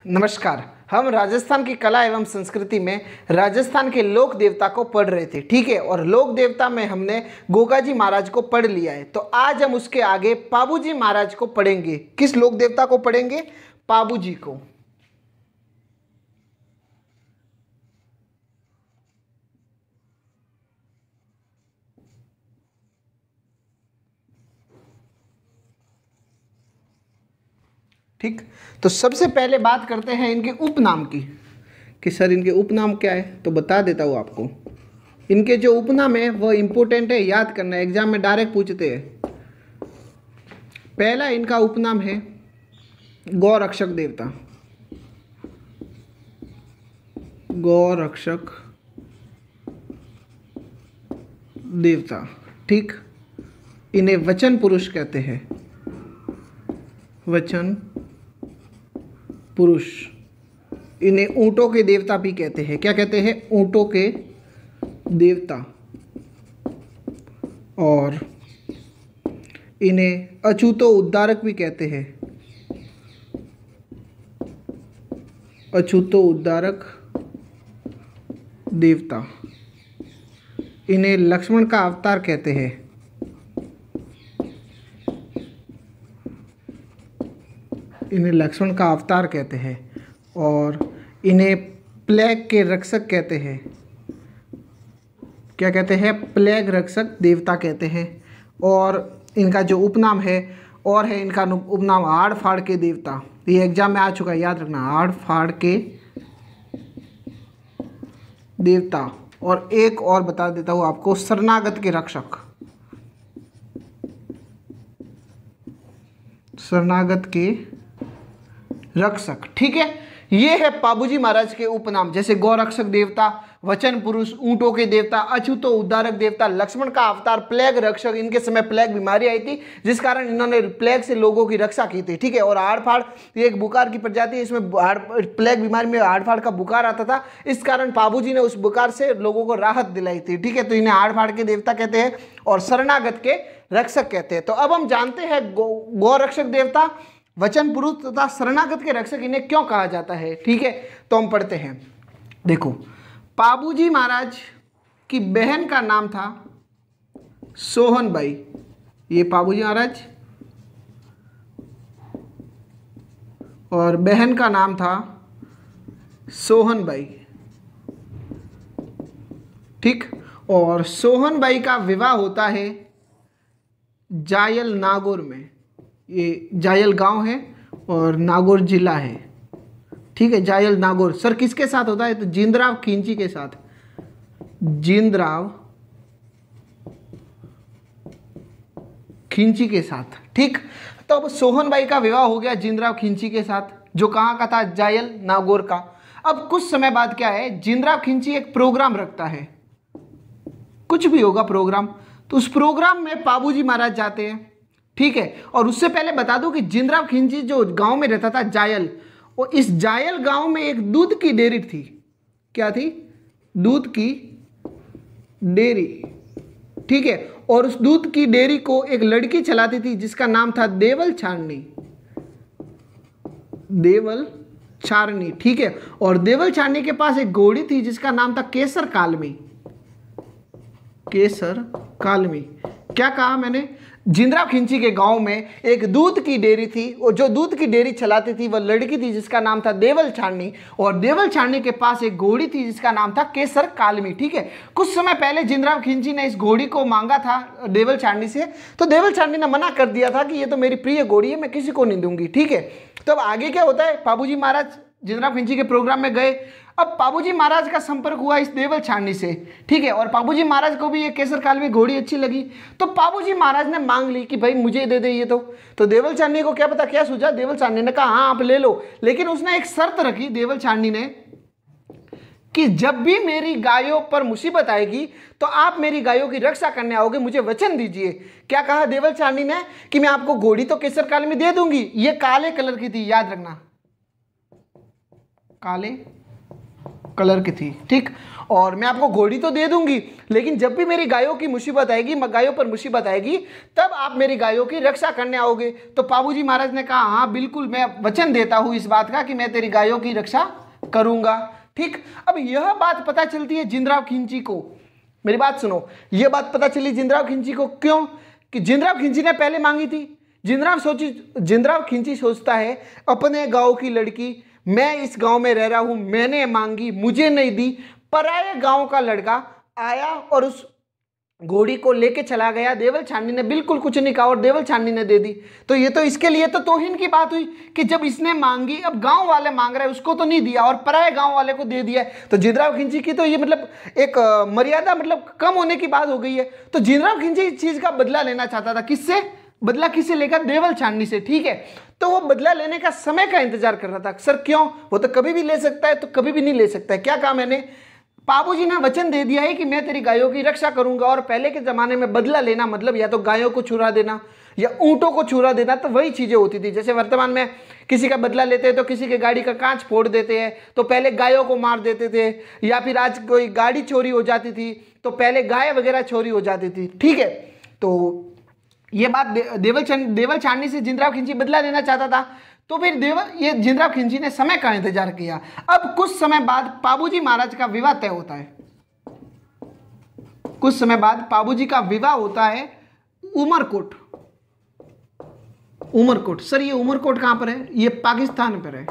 नमस्कार। हम राजस्थान की कला एवं संस्कृति में राजस्थान के लोक देवता को पढ़ रहे थे, ठीक है। और लोक देवता में हमने गोगाजी महाराज को पढ़ लिया है, तो आज हम उसके आगे पाबूजी महाराज को पढ़ेंगे। किस लोक देवता को पढ़ेंगे? पाबूजी को। ठीक, तो सबसे पहले बात करते हैं इनके उपनाम की कि सर इनके उपनाम क्या है। तो बता देता हूँ आपको। इनके जो उपनाम है वो इम्पोर्टेंट है, याद करना है, एग्जाम में डायरेक्ट पूछते हैं। पहला इनका उपनाम है गौरक्षक देवता। गौरक्षक देवता, ठीक। इन्हें वचन पुरुष कहते हैं। वचन पुरुष। इन्हें ऊंटों के देवता भी कहते हैं। क्या कहते हैं? ऊंटों के देवता। और इन्हें अछूतो उद्धारक भी कहते हैं। अछूतो उद्धारक देवता। इन्हें लक्ष्मण का अवतार कहते हैं। इन्हें लक्ष्मण का अवतार कहते हैं। और इन्हें प्लेग के रक्षक कहते हैं। क्या कहते हैं? प्लेग रक्षक देवता कहते हैं। और इनका जो उपनाम है और है इनका उपनाम आड़ फाड़ के देवता। ये एग्जाम में आ चुका है, याद रखना, आड़ फाड़ के देवता। और एक और बता देता हूँ आपको, शरणागत के रक्षक। शरणागत के रक्षक, ठीक है। ये है पाबूजी महाराज के उपनाम, जैसे गौरक्षक देवता, वचन पुरुष, ऊंटों के देवता, अछूतो उद्धारक देवता, लक्ष्मण का अवतार, प्लेग रक्षक। इनके समय प्लेग बीमारी आई थी जिस कारण इन्होंने प्लेग से लोगों की रक्षा की थी, ठीक है। और हाड़-फाड़ ये एक बुखार की प्रजाति है, इसमें प्लेग बीमारी में हाड़-फाड़ का बुखार आता था, इस कारण पाबूजी ने उस बुखार से लोगों को राहत दिलाई थी, ठीक है। तो इन्हें हाड़-फाड़ के देवता कहते हैं और शरणागत के रक्षक कहते हैं। तो अब हम जानते हैं गौरक्षक देवता, वचन पुरुष तथा शरणागत के रक्षक इन्हें क्यों कहा जाता है, ठीक है। तो हम पढ़ते हैं। देखो, पाबूजी महाराज की बहन का नाम था सोहनबाई। ये पाबूजी महाराज और बहन का नाम था सोहनबाई, ठीक। और सोहनबाई का विवाह होता है जायल नागौर में। ये जायल गांव है और नागौर जिला है, ठीक है। जायल नागौर। सर किसके साथ होता है? तो जिंदराव खिंची के साथ। जिंदराव खिंची के साथ, ठीक। तो अब सोहनबाई का विवाह हो गया जिंदराव खिंची के साथ, जो कहाँ का था? जायल नागौर का। अब कुछ समय बाद क्या है, जिंदराव खिंची एक प्रोग्राम रखता है, कुछ भी होगा प्रोग्राम, तो उस प्रोग्राम में पाबूजी महाराज जाते हैं, ठीक है। और उससे पहले बता दूं कि जिंदराव खिंची जो गांव में रहता था जायल, और इस जायल गांव में एक दूध की डेयरी थी। क्या थी? दूध की डेयरी, ठीक है। और उस दूध की डेयरी को एक लड़की चलाती थी जिसका नाम था देवल छारनी। देवल छारनी, ठीक है। और देवल छारनी के पास एक घोड़ी थी जिसका नाम था केसर कालमी। केसर कालमी। क्या कहा मैंने? जिंदराव खिंची के गांव में एक दूध की डेयरी थी और जो दूध की डेयरी चलाती थी वह लड़की थी जिसका नाम था देवल छारनी। और देवल छारनी के पास एक घोड़ी थी जिसका नाम था केसर कालमी, ठीक है। कुछ समय पहले जिंदराव खिंची ने इस घोड़ी को मांगा था देवल छारनी से, तो देवल छारनी ने मना कर दिया था कि ये तो मेरी प्रिय घोड़ी है, मैं किसी को नहीं दूंगी, ठीक है। तो अब आगे क्या होता है? पाबूजी महाराज जिंदराव खिंची के प्रोग्राम में गए। अब पाबूजी महाराज का संपर्क हुआ इस देवल छारनी से, ठीक है। और पाबूजी महाराज को भी ये केसर कालमी घोड़ी अच्छी लगी, तो पाबूजी महाराज ने मांग ली कि भाई मुझे दे दे ये। तो देवल छारनी को क्या पता क्या सूझा, देवल छारनी ने कहा हाँ आप ले लो, लेकिन उसने एक शर्त रखी देवल छारनी ने कि जब भी मेरी गायों पर मुसीबत आएगी तो आप मेरी गायों की रक्षा करने आओगे, मुझे वचन दीजिए। क्या कहा देवल छारनी ने? कि मैं आपको घोड़ी तो केसर कालमी दे दूंगी, ये काले कलर की थी, याद रखना, काले कलर की थी, ठीक। और मैं आपको घोड़ी तो दे दूंगी, लेकिन जब भी मेरी गायों की मुसीबत आएगी, गायों पर मुसीबत आएगी, तब आप मेरी गायों की रक्षा करने आओगे। तो बाबूजी महाराज ने कहा हाँ बिल्कुल, मैं वचन देता हूं इस बात का कि मैं तेरी गायों की रक्षा करूंगा, ठीक। अब यह बात पता चलती है जिंदराव खिंची को। मेरी बात सुनो, यह बात पता चली जिंदराव खिंची को, क्यों? कि जिंदराव खिंची ने पहले मांगी थी। जिंदराव खिंची सोचता है अपने गांव की लड़की, मैं इस गांव में रह रहा हूं, मैंने मांगी, मुझे नहीं दी, पराये गांव का लड़का आया और उस घोड़ी को लेके चला गया। देवल छाननी ने बिल्कुल कुछ नहीं कहा और देवल छाननी ने दे दी। तो ये तो इसके लिए तो तौहीन की बात हुई कि जब इसने मांगी, अब गांव वाले मांग रहे हैं, उसको तो नहीं दिया और पराये गांव वाले को दे दिया। तो जिंदराव खिंची की तो ये मतलब एक मर्यादा मतलब कम होने की बात हो गई है। तो जिंदराव खिंची इस चीज का बदला लेना चाहता था। किससे बदला? किससे लेकर? देवल छाननी से, ठीक है। तो वो बदला लेने का समय का इंतजार कर रहा था। सर क्यों? वो तो कभी भी ले सकता है, तो कभी भी नहीं ले सकता है। क्या कहा मैंने? बाबूजी ने वचन दे दिया है कि मैं तेरी गायों की रक्षा करूंगा। और पहले के जमाने में बदला लेना मतलब या तो गायों को छुरा देना या ऊंटों को छुरा देना, तो वही चीजें होती थी। जैसे वर्तमान में किसी का बदला लेते हैं तो किसी के गाड़ी का कांच फोड़ देते हैं, तो पहले गायों को मार देते थे। या फिर आज कोई गाड़ी चोरी हो जाती थी तो पहले गाय वगैरह चोरी हो जाती थी, ठीक है। तो ये बात देवल छाननी से जिंदराव खिंची बदला लेना चाहता था। तो फिर जिंदराव खिंची ने समय का इंतजार किया। अब कुछ समय बाद बाबूजी महाराज का विवाह तय होता है। कुछ समय बाद बाबूजी का विवाह होता है उमरकोट। उमरकोट, सर ये उमरकोट कहां पर है? ये पाकिस्तान पर है,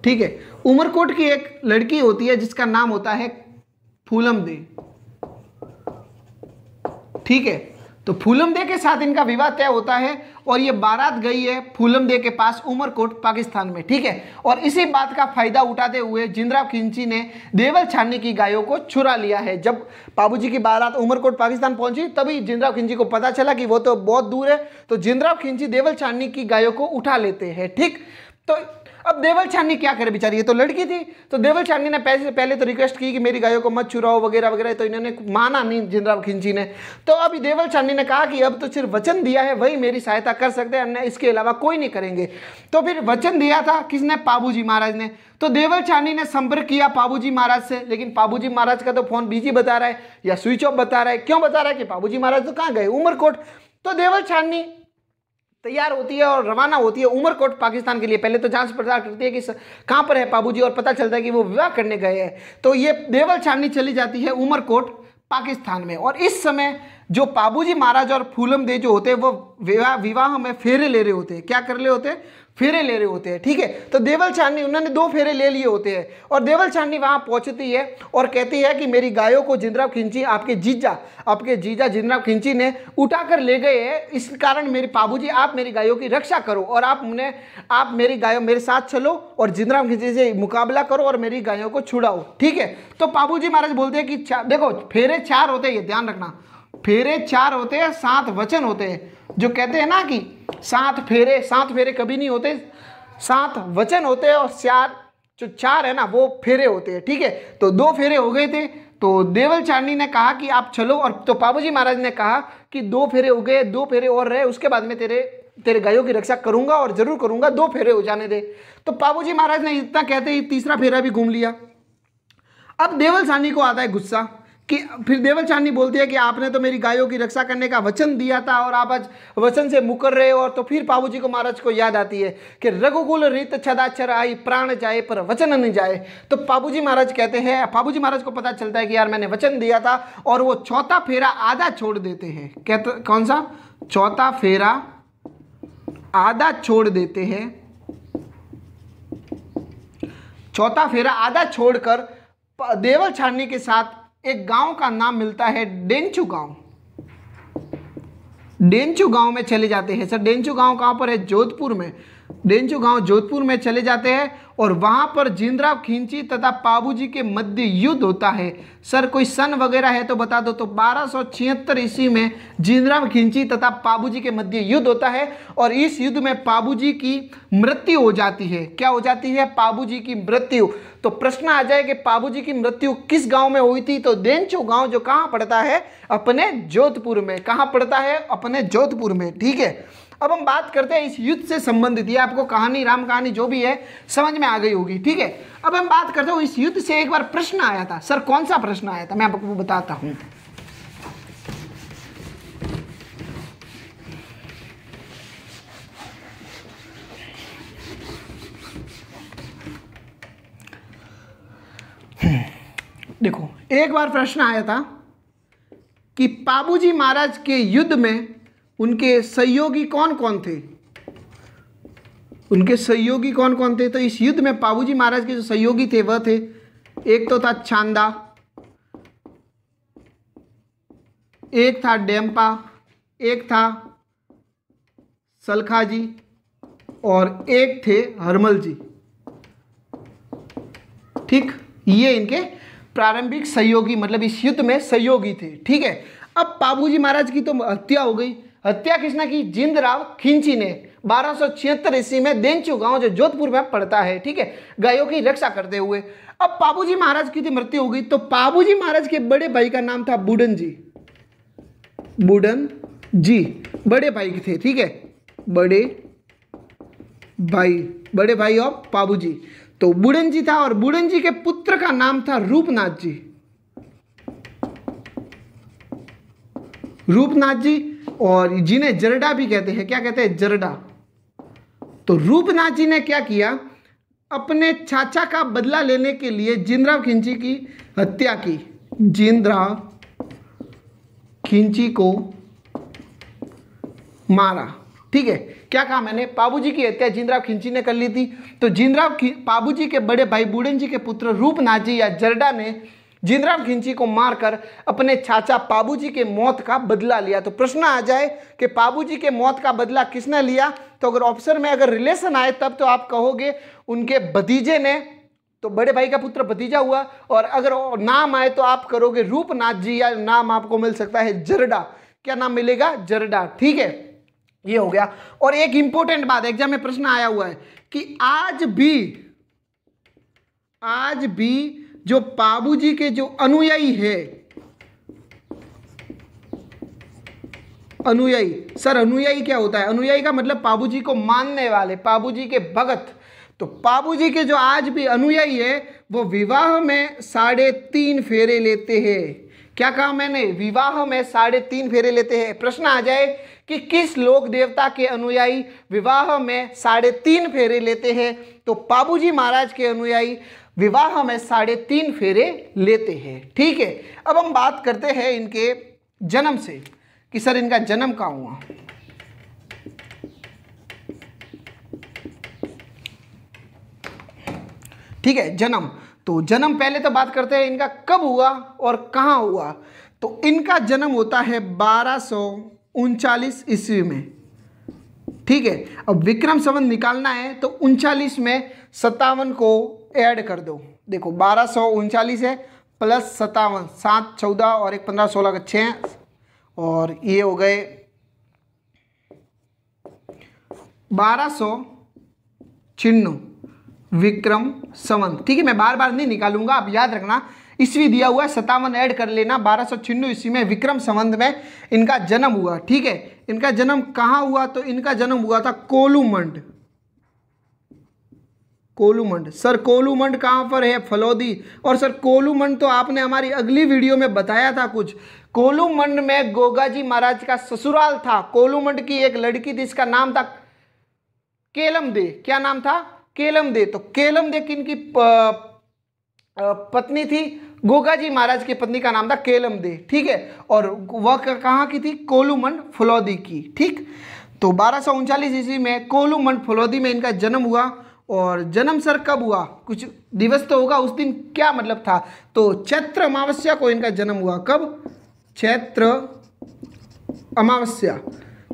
ठीक है। उमरकोट की एक लड़की होती है जिसका नाम होता है फूलम दे, ठीक है। तो फूलम दे के साथ इनका विवाह तय होता है और ये बारात गई है फूलम दे के पास उमरकोट पाकिस्तान में, ठीक है। और इसी बात का फायदा उठाते हुए जिंदराव खिंची ने देवल छाननी की गायों को चुरा लिया है। जब बाबूजी की बारात उमरकोट पाकिस्तान पहुंची तभी जिंदराव खिंची को पता चला कि वो तो बहुत दूर है। तो जिंदराव खिंची देवल छाननी की गायों को उठा लेते हैं, ठीक। तो अब देवल छाननी क्या करे बेचारी, ये तो लड़की थी। तो देवल छाननी ने पहले तो रिक्वेस्ट की कि मेरी गायों को मत चुराओ वगैरह वगैरह, तो इन्होंने माना नहीं जिंदराव खिंची ने। तो अभी देवल छाननी ने कहा कि अब तो सिर्फ वचन दिया है वही मेरी सहायता कर सकते हैं, इसके अलावा कोई नहीं करेंगे। तो फिर वचन दिया था किसने? बाबूजी महाराज ने। तो देवल छाननी ने संपर्क किया बाबूजी महाराज से, लेकिन बाबूजी महाराज का तो फोन बिजी बता रहा है या स्विच ऑफ बता रहा है। क्यों बता रहा है? कि बाबूजी महाराज तो कहाँ गए? उमरकोट। तो देवल छाननी तैयार होती है और रवाना होती है उमरकोट पाकिस्तान के लिए। पहले तो जांच पड़ताल करती है कि कहाँ पर है बाबूजी, और पता चलता है कि वो विवाह करने गए हैं। तो ये देवल छाननी चली जाती है उमरकोट पाकिस्तान में। और इस समय जो बाबूजी महाराज और फूलम दे जो होते हैं वो विवाह में फेरे ले रहे होते हैं। क्या कर रहे होते हैं? फेरे ले रहे होते हैं, ठीक है। तो देवल छाननी, उन्होंने 2 फेरे ले लिए होते हैं और देवल छाननी वहां पहुंचती है और कहती है कि मेरी गायों को जिंदराव खिंची आपके जीजा जिंदराव खिंची ने उठाकर ले गए हैं, इस कारण मेरे बाबूजी आप मेरी गायों की रक्षा करो और आप मेरी गायों मेरे साथ चलो और जिंदराव खिंची से मुकाबला करो और मेरी गायों को छुड़ाओ, ठीक है। तो बाबूजी महाराज बोलते हैं कि देखो फेरे 4 होते हैं, ये ध्यान रखना, फेरे 4 होते हैं, 7 वचन होते हैं। जो कहते हैं ना कि 7 फेरे कभी नहीं होते, 7 वचन होते हैं और 4 है ना वो फेरे होते हैं, ठीक है। तो 2 फेरे हो गए थे। तो देवल छाननी ने कहा कि आप चलो, और तो बाबूजी महाराज ने कहा कि 2 फेरे हो गए, 2 फेरे और रहे, उसके बाद में तेरे गायों की रक्षा करूंगा और जरूर करूंगा, 2 फेरे हो जाने दे। तो बाबूजी महाराज ने इतना कहते ही तीसरा फेरा भी घूम लिया। अब देवल छाननी को आता है गुस्सा कि फिर देवल छाननी बोलती है कि आपने तो मेरी गायों की रक्षा करने का वचन दिया था और आप आज वचन से मुकर रहे हो। और तो फिर बाबूजी को महाराज को याद आती है कि रघुकुल रीत छदाचर आई, प्राण जाए पर वचन न जाए। तो बाबूजी महाराज कहते हैं, बाबूजी महाराज को पता चलता है कि यार मैंने वचन दिया था, और वो चौथा फेरा आधा छोड़ देते हैं। कहते कौन सा? चौथा फेरा आधा छोड़ देते हैं। चौथा फेरा आधा छोड़कर देवल छाननी के साथ एक गांव का नाम मिलता है डेंचू गांव। डेंचू गांव में चले जाते हैं। सर डेंचू गांव कहां पर है? जोधपुर में। डेंचू गांव जोधपुर में चले जाते हैं और वहां पर जिंदराव खिंची तथा बाबूजी के मध्य युद्ध होता है। सर कोई सन वगैरह है तो बता दो। तो 1276 ईस्वी में जिंदराव खिंची तथा बाबूजी के मध्य युद्ध होता है और इस युद्ध में बाबूजी की मृत्यु हो जाती है। क्या हो जाती है? बाबूजी की मृत्यु। तो प्रश्न आ जाए कि बाबूजी की मृत्यु किस गांव में हुई थी? तो डेंचू गांव, जो कहां पड़ता है? अपने जोधपुर में। कहां पड़ता है? अपने जोधपुर में, ठीक है। अब हम बात करते हैं इस युद्ध से संबंधित, ये आपको कहानी, राम कहानी जो भी है समझ में आ गई होगी, ठीक है। अब हम बात करते हैं इस युद्ध से एक बार प्रश्न आया था। सर कौन सा प्रश्न आया था, मैं आपको बताता हूं। देखो एक बार प्रश्न आया था कि पाबूजी महाराज के युद्ध में उनके सहयोगी कौन कौन थे, उनके सहयोगी कौन कौन थे। तो इस युद्ध में पाबूजी महाराज के जो सहयोगी थे वह थे, एक तो था चांदा, एक था डेम्पा, एक था सलखा जी और एक थे हरमल जी, ठीक। ये इनके प्रारंभिक सहयोगी, मतलब इस युद्ध में सहयोगी थे, ठीक है। अब पाबूजी महाराज की तो हत्या हो गई। हत्या किसने की, जिंदराव खिंची ने 1276 ईस्वी में देंचू गांव जो जोधपुर में पड़ता है, ठीक है, गायों की रक्षा करते हुए। अब पाबूजी महाराज की तो मृत्यु हो गई, तो पाबूजी महाराज के बड़े भाई का नाम था बुडन जी, बुडन जी बड़े भाई थे, ठीक है, बड़े भाई ऑफ पाबूजी। तो बुडन जी था और बुडन जी के पुत्र का नाम था रूपनाथ जी, रूपनाथ जी, और जिन्हें जरडा भी कहते हैं। क्या कहते हैं, जरडा। तो रूपनाथ जी ने क्या किया, अपने चाचा का बदला लेने के लिए जिंदराव खिंची की हत्या की। जिंदराव खिंची को मारा, ठीक है। क्या कहा मैंने, पाबूजी की हत्या जिंदराव खिंची ने कर ली थी। तो पाबूजी के बड़े भाई बुडन जी के पुत्र रूपनाथ जी या जरडा ने जिंदराव खिंची को मारकर अपने चाचा पाबूजी के मौत का बदला लिया। तो प्रश्न आ जाए कि पाबूजी के मौत का बदला किसने लिया, तो अगर ऑप्शन में अगर रिलेशन आए तब तो आप कहोगे उनके भतीजे ने, तो बड़े भाई का पुत्र भतीजा हुआ, और अगर नाम आए तो आप करोगे रूपनाथ जी, या नाम आपको मिल सकता है जरडा। क्या नाम मिलेगा, जरडा, ठीक है। ये हो गया। और एक इंपॉर्टेंट बात, एग्जाम में प्रश्न आया हुआ है कि आज भी जो पाबूजी के जो अनुयायी है, अनुयायी, सर अनुयायी क्या होता है, अनुयायी का मतलब पाबूजी को मानने वाले, पाबूजी के भगत। तो पाबूजी के जो आज भी अनुयायी है वो विवाह में 3.5 फेरे लेते हैं। क्या कहा मैंने, विवाह में 3.5 फेरे लेते हैं। प्रश्न आ जाए कि किस लोक देवता के अनुयायी विवाह में 3.5 फेरे लेते हैं, तो पाबूजी महाराज के अनुयायी विवाह में 3.5 फेरे लेते हैं, ठीक है। अब हम बात करते हैं इनके जन्म से कि सर इनका जन्म कहाँ हुआ। ठीक है, जन्म। तो जन्म पहले तो बात करते हैं इनका कब हुआ और कहाँ हुआ। तो इनका जन्म होता है 1239 ईस्वी में, ठीक है। अब विक्रम संवत निकालना है तो 39 में 57 को ऐड कर दो। देखो 1239 है प्लस 57, 7 14 और 1 15 16 का 6, और ये हो गए 1296 विक्रम संवत, ठीक है। मैं बार बार नहीं निकालूंगा, आप याद रखना ईस्वी दिया हुआ है, 57 ऐड कर लेना। 1296 ईस्वी में विक्रम संवत में इनका जन्म हुआ, ठीक है। इनका जन्म कहाँ हुआ, तो इनका जन्म हुआ था कोलूमंड। कोलूमंड, सर कोलूमंड कहाँ पर है, फलौदी। और सर कोलूमंड तो आपने हमारी अगली वीडियो में बताया था कुछ। कोलूमंड में गोगाजी महाराज का ससुराल था। कोलूमंड की एक लड़की थी, इसका नाम था केलमदे। क्या नाम था, केलमदे। तो केलमदे किनकी पत्नी थी, गोगाजी महाराज की पत्नी का नाम था केलमदे, ठीक है। और वह कहाँ की थी, कोलूमंड फलौदी की, ठीक। तो 1239 ईस्वी में कोलूमंड फलौदी में इनका जन्म हुआ। और जन्म सर कब हुआ, कुछ दिवस तो होगा, उस दिन क्या मतलब था, तो चैत्र अमावस्या को इनका जन्म हुआ। कब, चैत्र अमावस्या।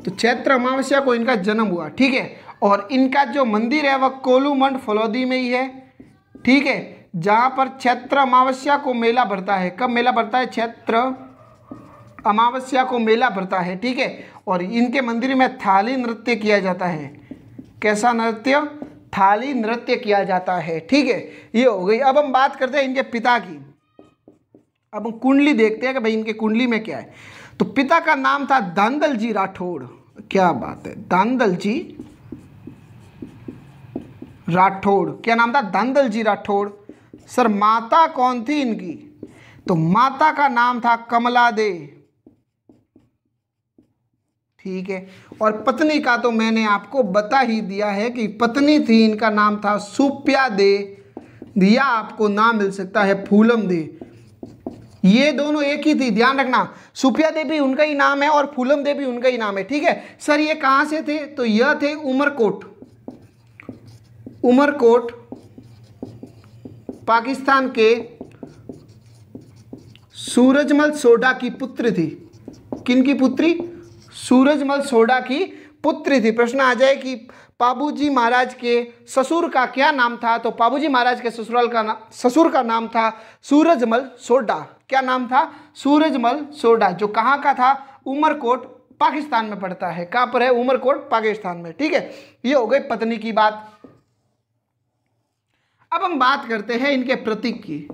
तो चैत्र अमावस्या को इनका जन्म हुआ, ठीक है। और इनका जो मंदिर है वह कोलूमंड फलौदी में ही है, ठीक है, जहाँ पर चैत्र अमावस्या को मेला भरता है। कब मेला भरता है, चैत्र अमावस्या को मेला भरता है, ठीक है। और इनके मंदिर में थाली नृत्य किया जाता है। कैसा नृत्य, थाली नृत्य किया जाता है, ठीक है। ये हो गई। अब हम बात करते हैं इनके पिता की। अब हम कुंडली देखते हैं कि भाई इनके कुंडली में क्या है। तो पिता का नाम था धांधल जी राठौड़। क्या बात है, दांदल जी राठौड़। क्या नाम था? दांदल जी राठौड़। सर माता कौन थी इनकी? तो माता का नाम था कमला दे। ठीक है, और पत्नी का तो मैंने आपको बता ही दिया है कि पत्नी थी, इनका नाम था सुप्या दे, या आपको नाम मिल सकता है फूलम दे। ये दोनों एक ही थी, ध्यान रखना। सुप्या दे भी उनका ही नाम है और फूलम दे भी उनका ही नाम है। ठीक है सर, ये कहाँ से थे? तो यह थे उमरकोट। उमरकोट पाकिस्तान के सूरजमल सोडा की पुत्र थी। किन की पुत्री? सूरजमल सोडा की पुत्री थी। प्रश्न आ जाए कि पाबूजी महाराज के ससुर का क्या नाम था? तो पाबूजी महाराज के ससुर का नाम था सूरजमल सोडा। क्या नाम था? सूरजमल सोडा, जो कहाँ का था? उमरकोट पाकिस्तान में पड़ता है। कहाँ पर है? उमरकोट पाकिस्तान में। ठीक है, ये हो गई पत्नी की बात। अब हम बात करते हैं इनके प्रतीक की।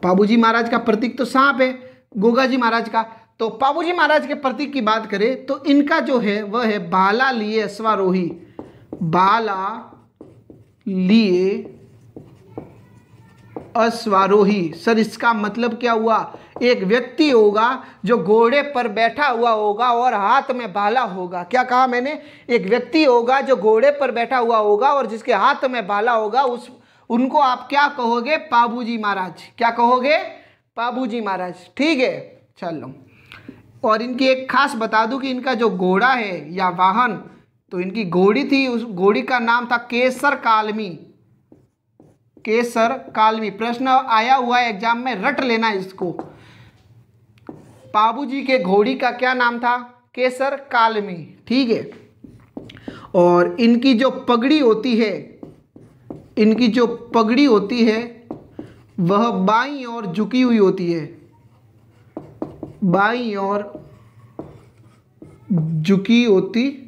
पाबूजी महाराज का प्रतीक तो सांप है, गोगा जी महाराज का। तो पाबूजी महाराज के प्रतीक की बात करें तो इनका जो है वह है भाला लिए अश्वारोही। भाला लिए अश्वारोही। सर इसका मतलब क्या हुआ? एक व्यक्ति होगा जो घोड़े पर बैठा हुआ होगा और हाथ में भाला होगा। क्या कहा मैंने? एक व्यक्ति होगा जो घोड़े पर बैठा हुआ होगा और जिसके हाथ में भाला होगा, उनको आप क्या कहोगे? पाबूजी महाराज। क्या कहोगे? पाबूजी महाराज। ठीक है, चलो। और इनकी एक खास बता दूं कि इनका जो घोड़ा है या वाहन, तो इनकी घोड़ी थी, उस घोड़ी का नाम था केसर कालमी। केसर कालमी। प्रश्न आया हुआ है एग्जाम में, रट लेना इसको। पाबूजी के घोड़ी का क्या नाम था? केसर कालमी। ठीक है, और इनकी जो पगड़ी होती है, इनकी जो पगड़ी होती है वह बाईं ओर झुकी हुई होती है। बाईं ओर झुकी होती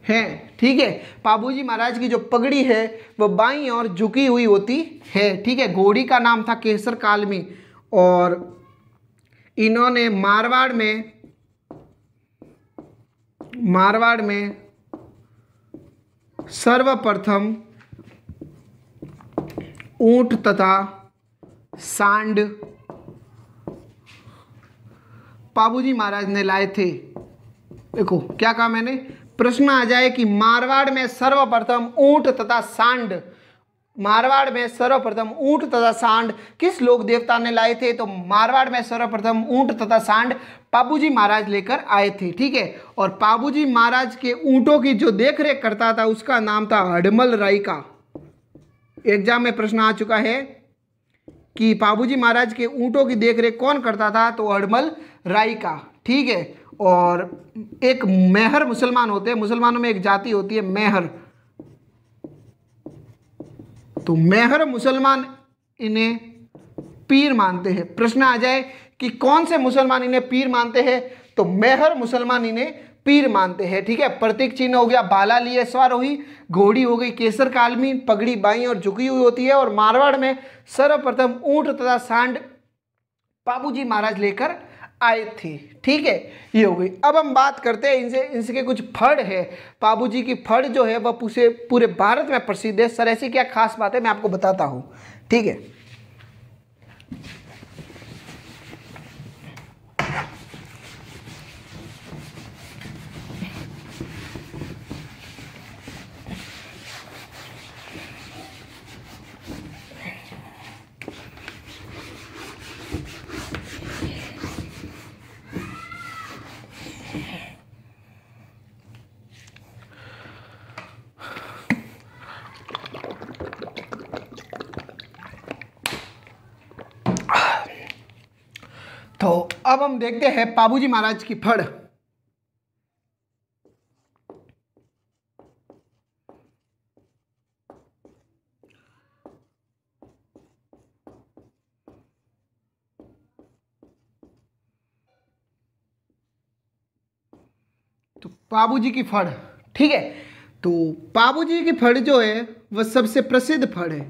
है। ठीक है, पाबूजी महाराज की जो पगड़ी है वह बाईं ओर झुकी हुई होती है। ठीक है, घोड़ी का नाम था केसर कालमी। और इन्होंने मारवाड़ में सर्वप्रथम ऊंट तथा सांड पाबूजी महाराज ने लाए थे। देखो क्या कहा मैंने? प्रश्न आ जाए कि मारवाड़ में सर्वप्रथम ऊंट तथा सांड, मारवाड़ में सर्वप्रथम ऊंट तथा सांड किस लोक देवता ने लाए थे? तो मारवाड़ में सर्वप्रथम ऊंट तथा सांड पाबूजी महाराज लेकर आए थे। ठीक है, और पाबूजी महाराज के ऊंटों की जो देखरेख करता था उसका नाम था हडमल रायका। एग्जाम में प्रश्न आ चुका है कि पाबूजी महाराज के ऊंटों की देखरेख कौन करता था? तो हडमल रायका। ठीक है, और एक मेहर मुसलमान होते हैं, मुसलमानों में एक जाति होती है मेहर, तो मेहर मुसलमान इन्हें पीर मानते हैं। प्रश्न आ जाए कि कौन से मुसलमान इन्हें पीर मानते हैं? तो मेहर मुसलमान इन्हें पीर मानते हैं। ठीक है, प्रतीक चिन्ह हो गया भाला लिए अश्वारोही, घोड़ी हो गई केसर कालमी, पगड़ी बाईं और झुकी हुई होती है, और मारवाड़ में सर्वप्रथम ऊंट तथा सांड पाबूजी महाराज लेकर आए थे। ठीक है, ये हो गई। अब हम बात करते हैं इनके कुछ फड़ है। पाबूजी की फड़ जो है वह पूरे भारत में प्रसिद्ध है। सर ऐसी क्या खास बात है, मैं आपको बताता हूँ। ठीक है, तो अब हम देखते हैं पाबूजी महाराज की फड़। तो पाबूजी की फड़, ठीक है, तो पाबूजी की फड़ जो है वह सबसे प्रसिद्ध फड़ है।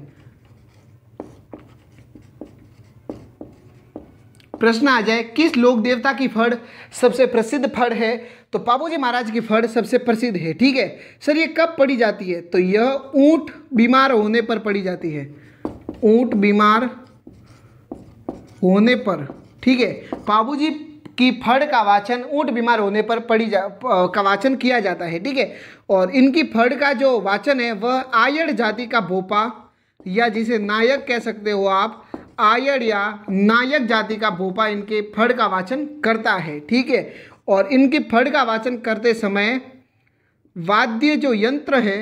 प्रश्न आ जाए किस लोक देवता की फड़ सबसे प्रसिद्ध फड़ है, तो बाबूजी महाराज की फड़ सबसे प्रसिद्ध है। ठीक है सर, ये कब पड़ी जाती है, तो यह ऊंट बीमार होने पर पड़ी जाती है, ऊंट बीमार होने पर। ठीक है, बाबूजी की फड़ का वाचन ऊंट बीमार होने पर का वाचन किया जाता है। ठीक है, और इनकी फड़ का जो वाचन है वह आयड़ जाति का भोपा, या जिसे नायक कह सकते हो आप, आयड़ या नायक जाति का भोपा इनके फड़ का वाचन करता है। ठीक है, और इनकी फड़ का वाचन करते समय वाद्य जो यंत्र है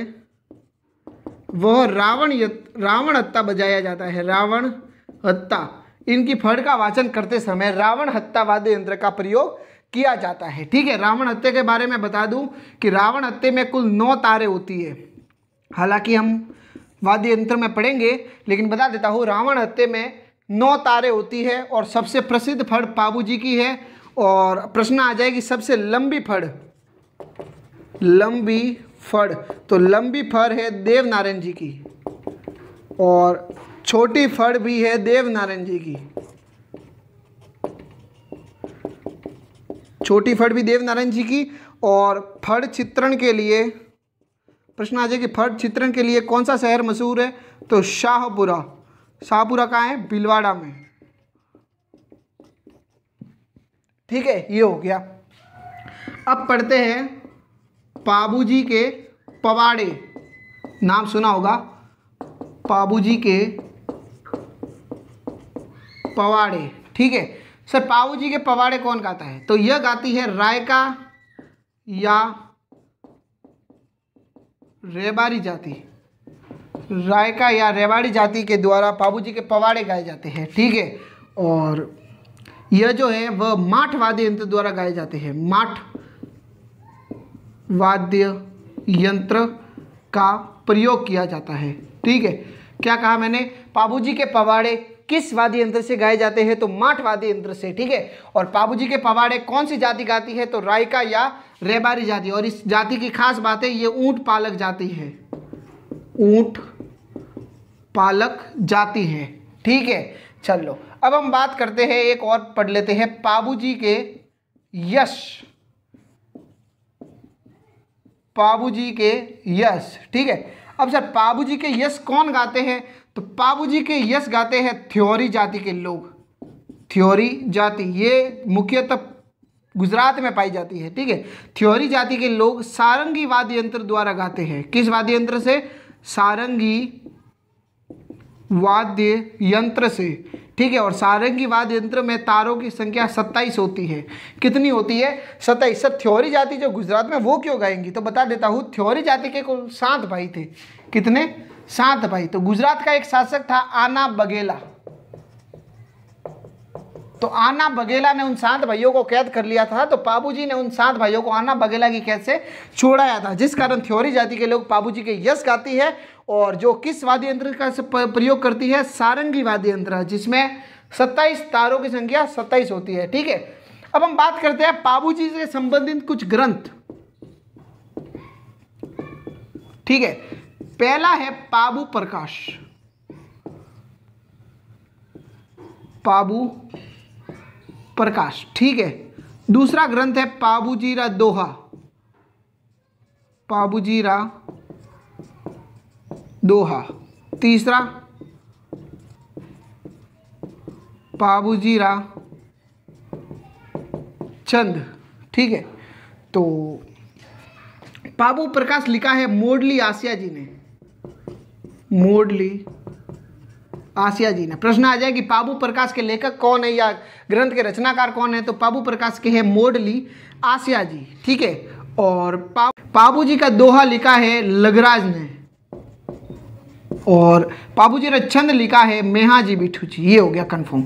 वह रावण हत्ता बजाया जाता है, रावण हत्ता। इनकी फड़ का वाचन करते समय रावण हत्ता वाद्य यंत्र का प्रयोग किया जाता है। ठीक है, रावण हत्ते के बारे में बता दूं कि रावण हत्ते में कुल 9 तारें होती है, हालांकि हम वाद्य यंत्र में पढ़ेंगे, लेकिन बता देता हूँ रावण हत्ते में 9 तारें होती है और सबसे प्रसिद्ध फड़ बाबूजी की है। और प्रश्न आ जाएगी सबसे लंबी फड़, लंबी फड़, तो लंबी फड़ है देवनारायण जी की, और छोटी फड़ भी है देवनारायण जी की, छोटी फड़ भी देवनारायण जी की। और फड़ चित्रण के लिए प्रश्न आ जाए कि फड़ चित्रण के लिए कौन सा शहर मशहूर है, तो शाहपुरा। शाहपुरा कहाँ है, भीलवाड़ा में। ठीक है, ये हो गया। अब पढ़ते हैं बाबूजी के पवाड़े, नाम सुना होगा, बाबूजी के पवाड़े। ठीक है सर, बाबूजी के पवाड़े कौन गाता है, तो यह गाती है रायका या रेबारी जाति, रायका या रेवाड़ी जाति के द्वारा बाबूजी के पवाड़े गाए जाते हैं। ठीक है, और यह जो है वह माठ वाद्य यंत्र द्वारा गाए जाते हैं, माठ वाद्य यंत्र का प्रयोग किया जाता है। ठीक है, क्या कहा मैंने, बाबूजी के पवाड़े किस वाद्य यंत्र से गाए जाते हैं, तो माठ वाद्य यंत्र से। ठीक है, और बाबूजी के पवाड़े कौन सी जाति गाती है, तो रायका या रेबारी जाति। और इस जाति की खास बात है, ये ऊंट पालक जाति है, ऊंट पालक जाति है। ठीक है, चलो अब हम बात करते हैं, एक और पढ़ लेते हैं, बाबूजी के यश, बाबूजी के यश। ठीक है, अब सर बाबूजी के यश कौन गाते हैं, तो बाबूजी के यश गाते हैं थ्योरी जाति के लोग, थ्योरी जाति, ये मुख्यतः गुजरात में पाई जाती है। ठीक है, थ्योरी जाति के लोग सारंगी वाद्य यंत्र द्वारा गाते हैं, किस वाद्य यंत्र से, सारंगी वाद्य यंत्र से। ठीक है, और सारंगी वाद्य यंत्र में तारों की संख्या 27 होती है, कितनी होती है, 27। सब थ्योरी जाति जो गुजरात में वो क्यों गाएंगी, तो बता देता हूँ, थ्योरी जाति के कुल 7 भाई थे, कितने, 7 भाई। तो गुजरात का एक शासक था आना बघेला, तो आना बघेला ने उन 7 भाइयों को कैद कर लिया था, तो बाबूजी ने उन 7 भाइयों को आना बघेला की कैद से छोड़ाया था, जिस कारण थ्योरी जाति के लोग बाबूजी के यश गाती है। और जो किस वाद्य यंत्र का प्रयोग करती है, सारंगी वाद्य यंत्र, जिसमें 27 तारों की संख्या 27 होती है। ठीक है, अब हम बात करते हैं बाबूजी से संबंधित कुछ ग्रंथ। ठीक है, पहला है बाबू प्रकाश, बाबू प्रकाश। ठीक है, दूसरा ग्रंथ है बाबूजीरा दोहा, बाबूजीरा दोहा। तीसरा बाबूजीरा चंद। ठीक है, तो बाबू प्रकाश लिखा है मोडली आसिया जी ने, मोडली आसिया जी ने। प्रश्न आ जाए कि बाबू प्रकाश के लेखक कौन है या ग्रंथ के रचनाकार कौन है, तो बाबू प्रकाश के है मोडली आसिया जी। ठीक है, और बाबू जी का दोहा लिखा है लगराज ने, और बाबूजी ने छंद लिखा है मेहाजी बिठू जी। ये हो गया कंफर्म।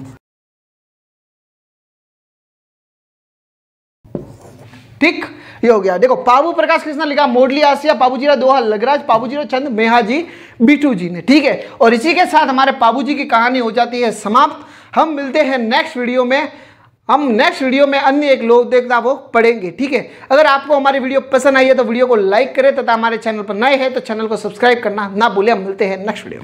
ठीक, ये हो गया। देखो बाबू प्रकाश किसने लिखा, मोडली आसिया, बाबूजीरा दोहा लगराज, बाबूजीरा छंद मेहाजी बिठू जी ने। ठीक है, और इसी के साथ हमारे बाबूजी की कहानी हो जाती है समाप्त। हम मिलते हैं नेक्स्ट वीडियो में, हम नेक्स्ट वीडियो में अन्य एक लोक देवता वो पढ़ेंगे। ठीक है, अगर आपको हमारी वीडियो पसंद आई है तो वीडियो को लाइक करें, तथा हमारे चैनल पर नए हैं तो चैनल को सब्सक्राइब करना ना भूलें। हम मिलते हैं नेक्स्ट वीडियो।